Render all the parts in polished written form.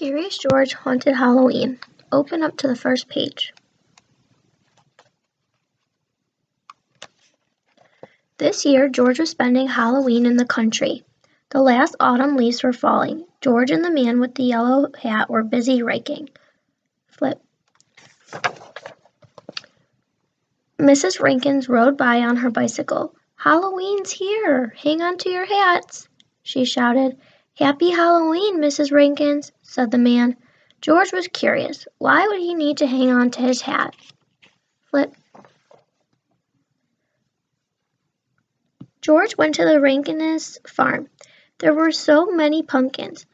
Curious George Haunted Halloween. Open up to the first page. This year, George was spending Halloween in the country. The last autumn leaves were falling. George and the man with the yellow hat were busy raking. Flip. Mrs. Rankins rode by on her bicycle. "Halloween's here! Hang on to your hats!" she shouted. "Happy Halloween, Mrs. Rankins," said the man. George was curious. Why would he need to hang on to his hat? Flip. George went to the Rankins farm. There were so many pumpkins.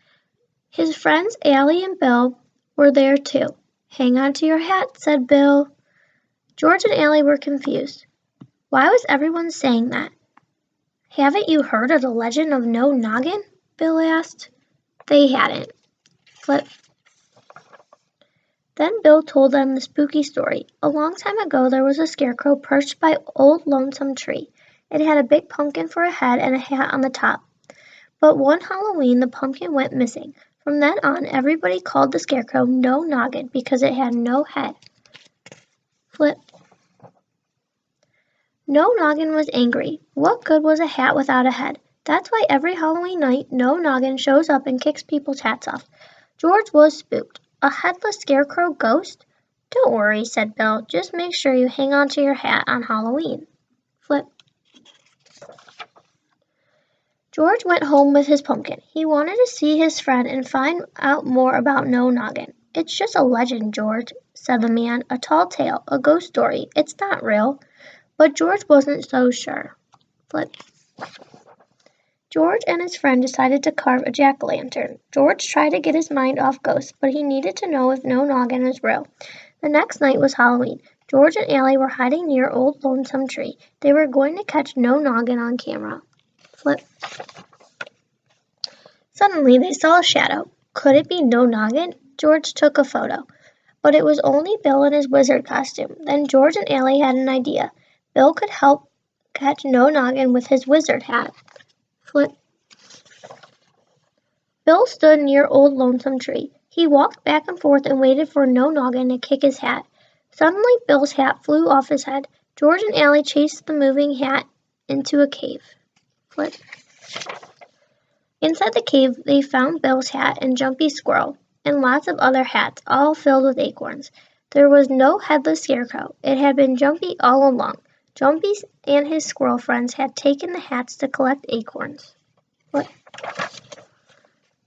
His friends Allie and Bill were there too. "Hang on to your hat," said Bill. George and Allie were confused. Why was everyone saying that? "Haven't you heard of the legend of No Noggin?" Bill asked. They hadn't. Flip. Then Bill told them the spooky story. A long time ago there was a scarecrow perched by Old Lonesome Tree. It had a big pumpkin for a head and a hat on the top. But one Halloween the pumpkin went missing. From then on, everybody called the scarecrow No Noggin because it had no head. Flip. No Noggin was angry. What good was a hat without a head? That's why every Halloween night, No Noggin shows up and kicks people's hats off. George was spooked. A headless scarecrow ghost? "Don't worry," said Bill. "Just make sure you hang on to your hat on Halloween." Flip. George went home with his pumpkin. He wanted to see his friend and find out more about No Noggin. "It's just a legend, George," said the man. "A tall tale, a ghost story. It's not real." But George wasn't so sure. Flip. George and his friend decided to carve a jack-o'-lantern. George tried to get his mind off ghosts, but he needed to know if No Noggin was real. The next night was Halloween. George and Allie were hiding near Old Lonesome Tree. They were going to catch No Noggin on camera. Flip. Suddenly they saw a shadow. Could it be No Noggin? George took a photo. But it was only Bill in his wizard costume. Then George and Allie had an idea. Bill could help catch No Noggin with his wizard hat. Flip. Bill stood near Old Lonesome Tree. He walked back and forth and waited for No Noggin to kick his hat. Suddenly Bill's hat flew off his head. George and Allie chased the moving hat into a cave. Flip. Inside the cave, they found Bill's hat and Jumpy's squirrel, and lots of other hats, all filled with acorns. There was no headless scarecrow. It had been Jumpy all along. Jumpy and his squirrel friends had taken the hats to collect acorns. What?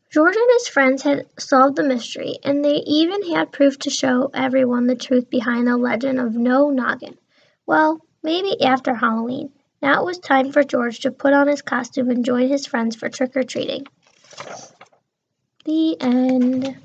George and his friends had solved the mystery, and they even had proof to show everyone the truth behind the legend of No Noggin. Well, maybe after Halloween. Now it was time for George to put on his costume and join his friends for trick-or-treating. The end.